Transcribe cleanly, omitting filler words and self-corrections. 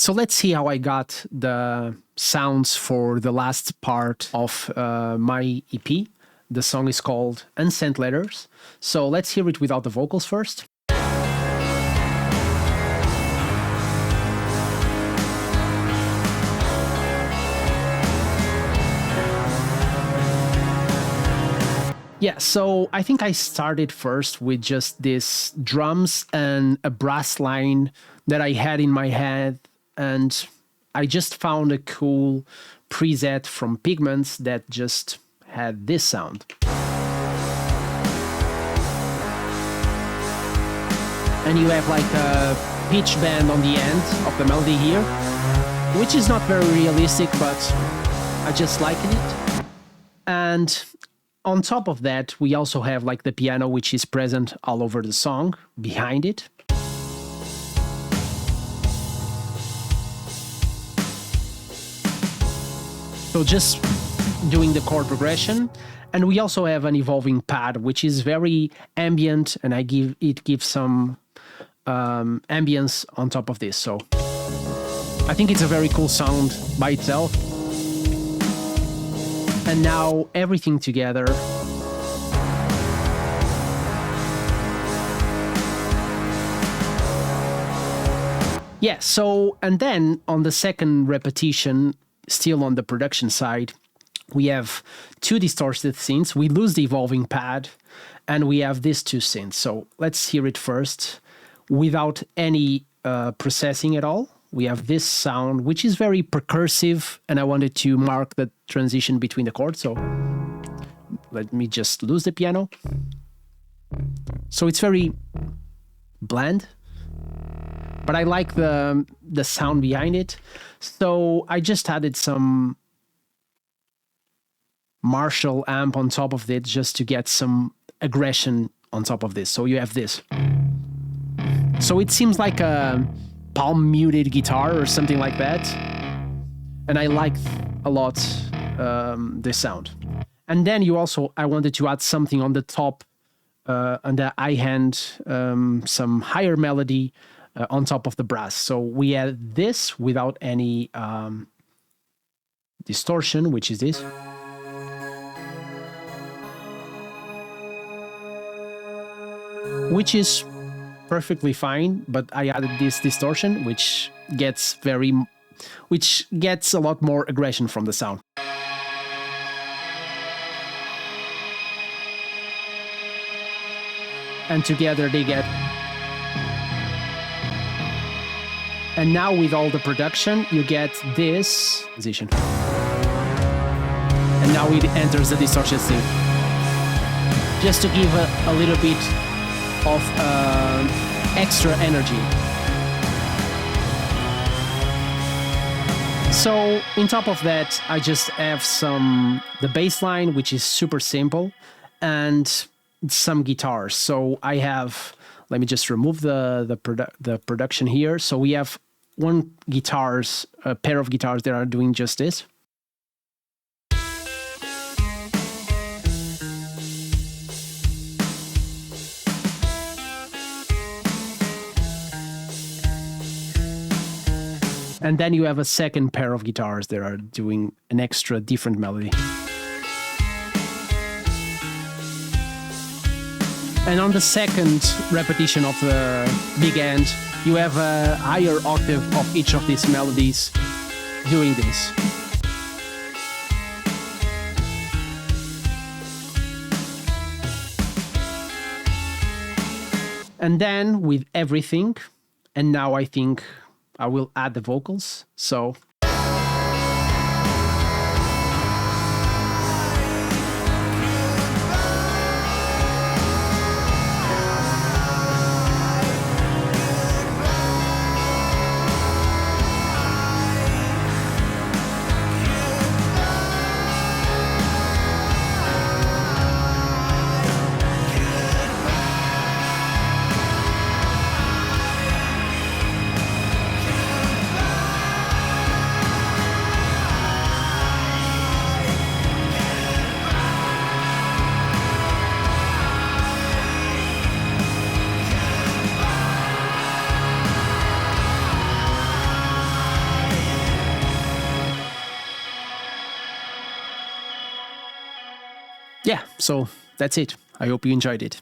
So let's see how I got the sounds for the last part of my EP. The song is called Unsent Letters. So let's hear it without the vocals first. Yeah, so I think I started first with just this drums and a brass line that I had in my head, and I just found a cool preset from Pigments that just had this sound. And you have like a pitch bend on the end of the melody here, which is not very realistic, but I just like it. And on top of that, we also have like the piano, which is present all over the song behind it. So just doing the chord progression. And we also have an evolving pad, which is very ambient, and it gives some ambience on top of this. So I think it's a very cool sound by itself. And now everything together. Yeah, so, and then on the second repetition, still on the production side, we have two distorted synths. We lose the evolving pad, and we have these two synths. So let's hear it first without any processing at all. We have this sound, which is very percussive, and I wanted to mark the transition between the chords. So let me just lose the piano. So it's very bland, but I like the sound behind it. So I just added some Marshall amp on top of it just to get some aggression on top of this. So you have this. So it seems like a palm muted guitar or something like that, and I liked a lot this sound. And then I wanted to add something on the top, on the high hand, some higher melody on top of the brass. So we had this without any distortion, which is this. Which is perfectly fine, but I added this distortion, which gets a lot more aggression from the sound. And together they get. And now with all the production, you get this position. And now it enters the distortion synth. Just to give a little bit of extra energy. So on top of that, I just have the bass line, which is super simple, and some guitars. So I have, let me just remove the production here. So we have a pair of guitars that are doing just this. And then you have a second pair of guitars that are doing an extra different melody. And on the second repetition of the big end, you have a higher octave of each of these melodies doing this. And then with everything, and now I think I will add the vocals. So yeah, so that's it. I hope you enjoyed it.